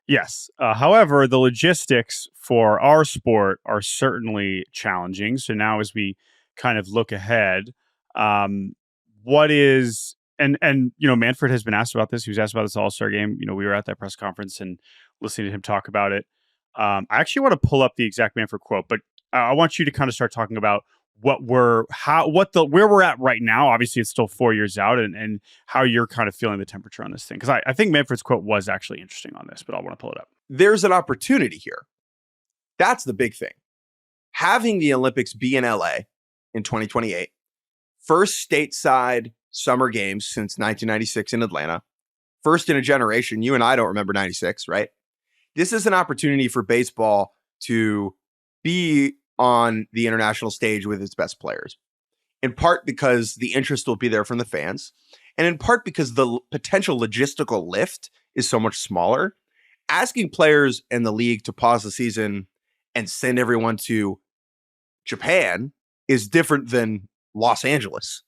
Yes. However, the logistics for our sport are certainly challenging. So now, as we kind of look ahead, um, what is and Manfred has been asked about this. He was asked about this All-Star game. We were at that press conference and listening to him talk about it. I actually want to pull up the exact Manfred quote, but I want you to kind of start talking about where we're at right now. Obviously, it's still 4 years out, and how you're kind of feeling the temperature on this thing. Because I think Manfred's quote was actually interesting on this, but I want to pull it up. There's an opportunity here. That's the big thing. Having the Olympics be in LA in 2028, first stateside summer games since 1996 in Atlanta, first in a generation. You and I don't remember 96, right? This is an opportunity for baseball to be on the international stage with its best players, in part because the interest will be there from the fans, and in part because the potential logistical lift is so much smaller. Asking players in the league to pause the season and send everyone to Japan is different than Los Angeles,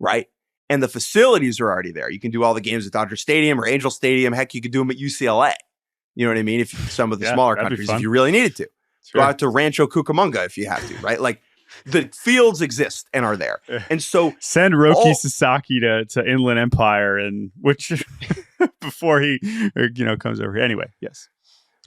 right? And the facilities are already there. You can do all the games at Dodger Stadium or Angel Stadium. Heck, you could do them at UCLA. You know what I mean? If some of the smaller countries, if you really needed to. Sure. Go out to Rancho Cucamonga if you have to, right? Like, the fields exist and are there. And so send Roki Sasaki to Inland Empire, and which before he comes over here. Anyway, yes.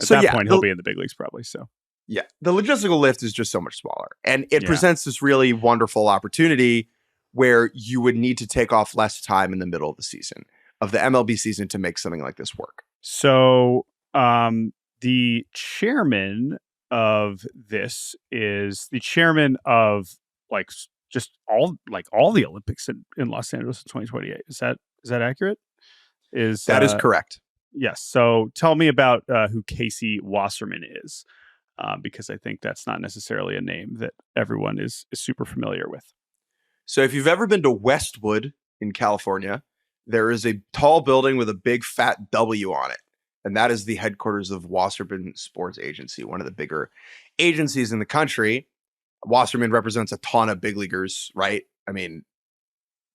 At that point, he'll be in the big leagues probably. So yeah, the logistical lift is just so much smaller. And it presents this really wonderful opportunity where you would need to take off less time in the middle of the season, of the MLB season, to make something like this work. So the chairman of this is the chairman of all the Olympics in Los Angeles in 2028. Is that accurate? That is correct. Yes. So tell me about who Casey Wasserman is, because I think that's not necessarily a name that everyone is super familiar with. So if you've ever been to Westwood in California, there is a tall building with a big fat W on it. And that is the headquarters of Wasserman Sports Agency, one of the bigger agencies in the country. Wasserman represents a ton of big leaguers, right? I mean,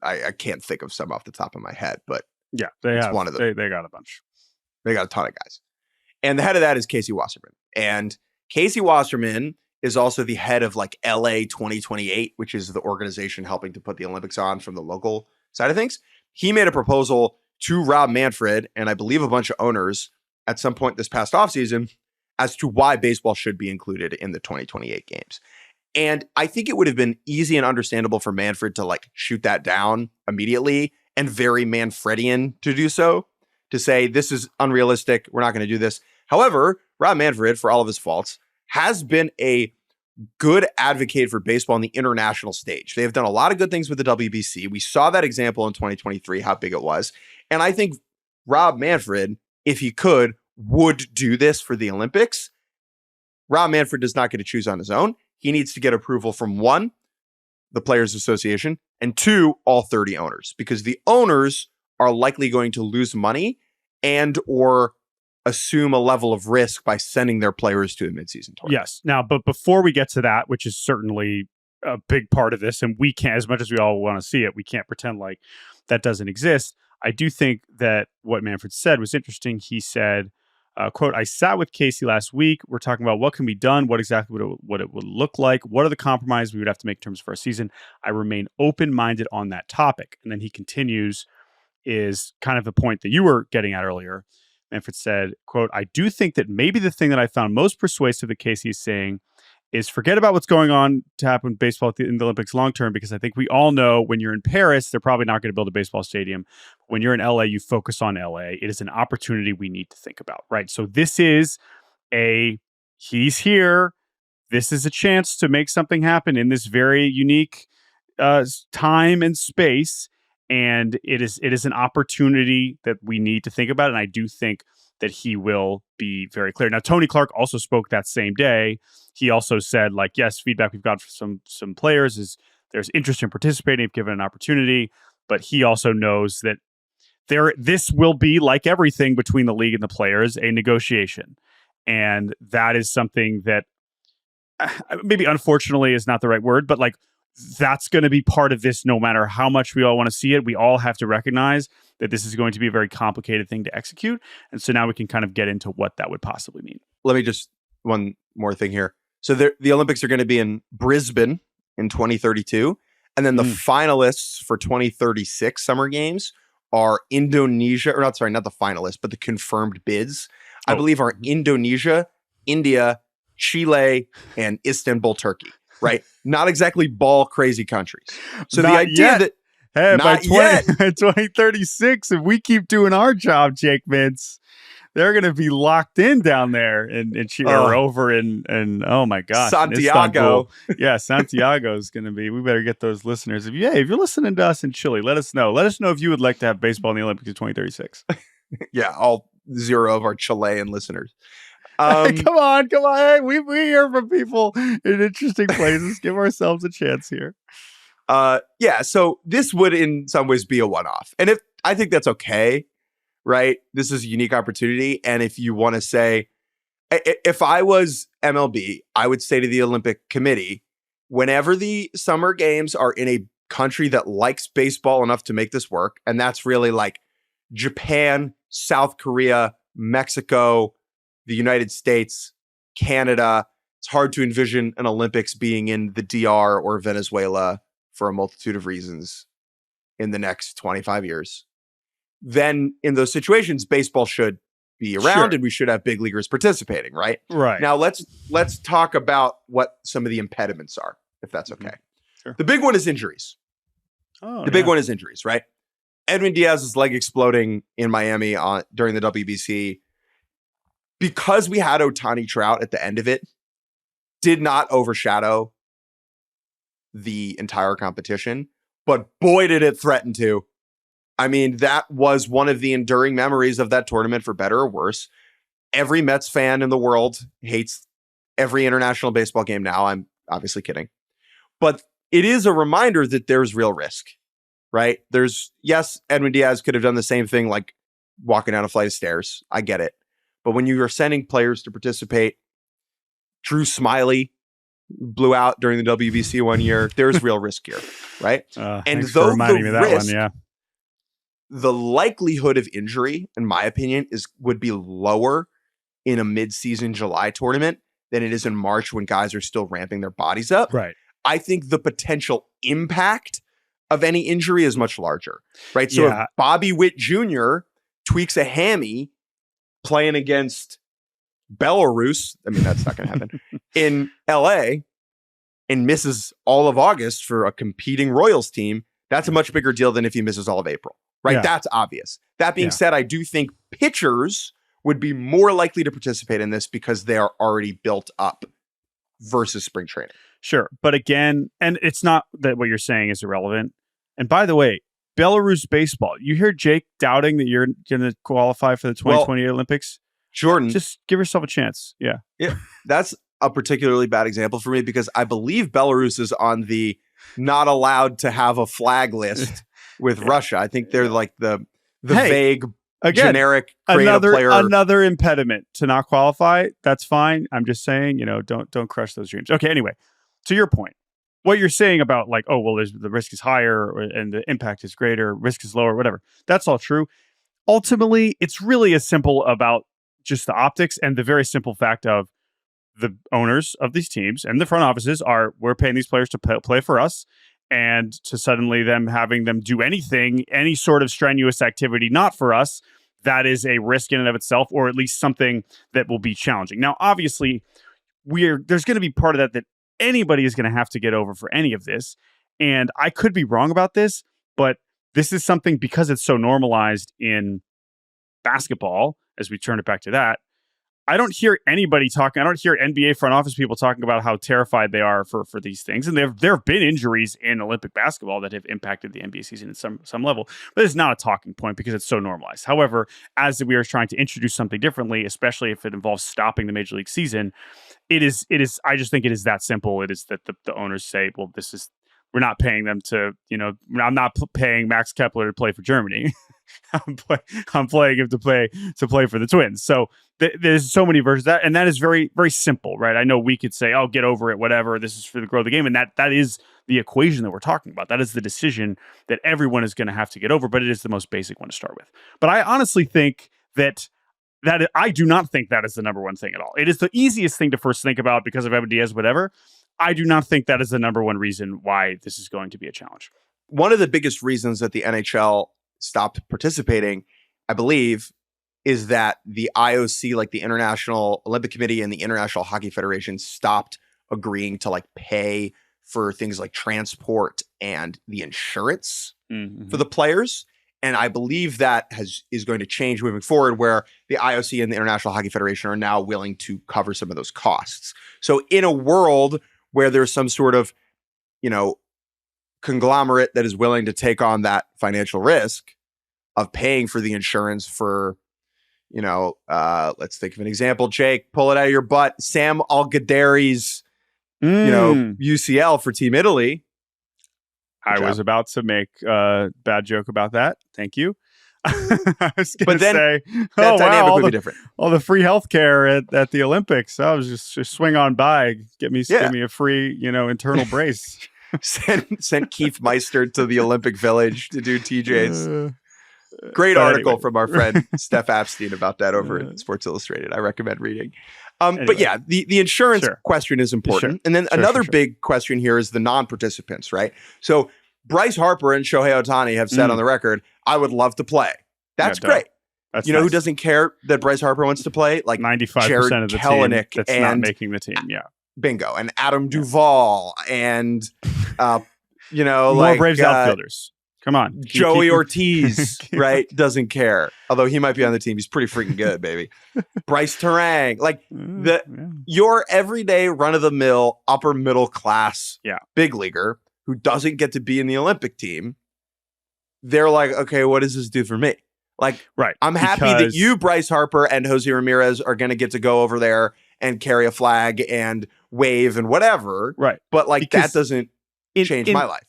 I can't think of some off the top of my head, but yeah, they got a bunch. They got a ton of guys. And the head of that is Casey Wasserman. And Casey Wasserman is also the head of LA 2028, which is the organization helping to put the Olympics on from the local side of things. He made a proposal to Rob Manfred and I believe a bunch of owners at some point this past offseason as to why baseball should be included in the 2028 games. And I think it would have been easy and understandable for Manfred to shoot that down immediately, and very Manfredian to do so, to say, this is unrealistic, we're not going to do this. However, Rob Manfred, for all of his faults, has been a good advocate for baseball on the international stage. They have done a lot of good things with the WBC. We saw that example in 2023, how big it was. And I think Rob Manfred, if he could, would do this for the Olympics. Rob Manfred does not get to choose on his own. He needs to get approval from 1, the Players Association, and 2, all 30 owners, because the owners are likely going to lose money and or assume a level of risk by sending their players to a midseason tournament. Yes. Now, but before we get to that, which is certainly a big part of this, and we can't, as much as we all want to see it, we can't pretend like that doesn't exist. I do think that what Manfred said was interesting. He said, quote, "I sat with Casey last week. We're talking about what can be done, what exactly what it would look like, what are the compromises we would have to make in terms of our season. I remain open-minded on that topic." And then he continues, is kind of the point that you were getting at earlier. Manfred said, quote, "I do think that maybe the thing that I found most persuasive that Casey is saying is forget about what's going on to happen with baseball in the Olympics long-term, because I think we all know when you're in Paris, they're probably not going to build a baseball stadium. When you're in LA, you focus on LA. It is an opportunity we need to think about," right? So this is he's here. This is a chance to make something happen in this very unique time and space. And it is an opportunity that we need to think about. And I do think that he will be very clear. Now, Tony Clark also spoke that same day. He also said, yes, feedback we've got from some players is there's interest in participating if given an opportunity. But he also knows that this will be, like everything between the league and the players, a negotiation. And that is something that maybe unfortunately is not the right word, but that's going to be part of this no matter how much we all want to see it. We all have to recognize that this is going to be a very complicated thing to execute. And so now we can kind of get into what that would possibly mean. Let me just, one more thing here. So the Olympics are going to be in Brisbane in 2032. And then the finalists for 2036 Summer Games are Indonesia, or not, sorry, not the finalists, but the confirmed bids, I believe are Indonesia, India, Chile, and Istanbul, Turkey, right? Not exactly ball crazy countries. So the idea that, hey, by 2036, if we keep doing our job, Jake Mintz, they're going to be locked in down there or over in oh my gosh, Santiago. Yeah, Santiago is going to be. We better get those listeners. If you're listening to us in Chile, let us know. Let us know if you would like to have baseball in the Olympics in 2036. Yeah, all 0 of our Chilean listeners. Come on. Hey, we hear from people in interesting places. Give ourselves a chance here. Yeah, so this would in some ways be a one-off. And I think that's okay, right? This is a unique opportunity. And if you want to say, if I was MLB, I would say to the Olympic Committee, whenever the Summer Games are in a country that likes baseball enough to make this work, and that's really like Japan, South Korea, Mexico, the United States, Canada. It's hard to envision an Olympics being in the DR or Venezuela for a multitude of reasons in the next 25 years. Then in those situations, baseball should be around and we should have big leaguers participating, right? Right. Now let's talk about what some of the impediments are, if that's okay. Sure. The big one is injuries. The big one is injuries, right? Edwin Diaz's leg exploding in Miami during the WBC, because we had Ohtani Trout at the end of it, did not overshadow the entire competition, but boy, did it threaten to. I mean, that was one of the enduring memories of that tournament, for better or worse. Every Mets fan in the world hates every international baseball game now. I'm obviously kidding. But it is a reminder that there's real risk, right? Yes, Edwin Diaz could have done the same thing, like walking down a flight of stairs. I get it. But when you are sending players to participate, Drew Smiley blew out during the WBC one year. There's real risk here, right? And though the likelihood of injury, in my opinion, would be lower in a mid-season July tournament than it is in March when guys are still ramping their bodies up. Right. I think the potential impact of any injury is much larger, right? So if Bobby Witt Jr. tweaks a hammy playing against Belarus, I mean, that's not going to happen, in LA and misses all of August for a competing Royals team, that's a much bigger deal than if he misses all of April, right? Yeah. That's obvious. That being said, I do think pitchers would be more likely to participate in this because they are already built up versus spring training. Sure. But again, and it's not that what you're saying is irrelevant. And by the way, Belarus baseball, you hear Jake doubting that you're going to qualify for the 2028 Olympics? Jordan, just give yourself a chance. Yeah. That's a particularly bad example for me because I believe Belarus is on the not allowed to have a flag list with Russia. I think they're like the vague, generic creative player. Another impediment to not qualify. That's fine. I'm just saying, don't crush those dreams. Okay. Anyway, to your point, what you're saying about like, oh, well, the risk is higher and the impact is greater, risk is lower, whatever. That's all true. Ultimately, it's really as simple about just the optics and the very simple fact of the owners of these teams and the front offices we're paying these players to play for us, and to suddenly them having them do any sort of strenuous activity not for us, that is a risk in and of itself, or at least something that will be challenging. Now, obviously, there's going to be part of that anybody is going to have to get over for any of this. And I could be wrong about this, but this is something, because it's so normalized in basketball, as we turn it back to that, I don't hear anybody talking. I don't hear NBA front office people talking about how terrified they are for these things. And there have been injuries in Olympic basketball that have impacted the NBA season at some level, but it's not a talking point because it's so normalized. However, as we are trying to introduce something differently, especially if it involves stopping the major league season, it is. I just think it is that simple. It is that the owners say, well, we're not paying them to, I'm not paying Max Kepler to play for Germany. I'm playing him to play for the Twins. So there's so many versions of that, and that is very, very simple, right? I know we could say, "Oh, get over it, whatever. This is for the growth of the game," and that is the equation that we're talking about. That is the decision that everyone is going to have to get over, but it is the most basic one to start with. But I honestly think that I do not think that is the number one thing at all. It is the easiest thing to first think about because of Evan Diaz, whatever. I do not think that is the number one reason why this is going to be a challenge. One of the biggest reasons that the NHL stopped participating, I believe, is that the IOC, like the International Olympic Committee and the International Hockey Federation, stopped agreeing to like pay for things like transport and the insurance for the players. And I believe that is going to change moving forward, where the IOC and the International Hockey Federation are now willing to cover some of those costs. So in a world where there's some sort of, conglomerate that is willing to take on that financial risk of paying for the insurance for, let's think of an example, Jake, pull it out of your butt. Sam Algadari's, UCL for Team Italy. I was about to make a bad joke about that. Thank you. I was going to say, that dynamic would be different. All the free healthcare at the Olympics. I was just swing on by, give me a free, internal brace. Sent Keith Meister to the Olympic Village to do TJs. Great article from our friend Steph Apstein about that over at Sports Illustrated. I recommend reading. But yeah, the insurance question is important. And then another big question here is the non-participants, right? So Bryce Harper and Shohei Ohtani have said on the record, I would love to play. That's great. That's who doesn't care that Bryce Harper wants to play? Like 95% of the Kelenic team that's not making the team. Yeah. Bingo. And Adam Duvall and, more Braves outfilders. Come on. Joey Ortiz, right? Doesn't care. Although he might be on the team. He's pretty freaking good, baby. Bryce Terang. Like your everyday run-of-the-mill, upper middle class big leaguer who doesn't get to be in the Olympic team. They're like, okay, what does this do for me? Like, I'm happy that you, Bryce Harper, and Jose Ramirez are going to get to go over there and carry a flag and wave and whatever. Right. But like that doesn't change my life.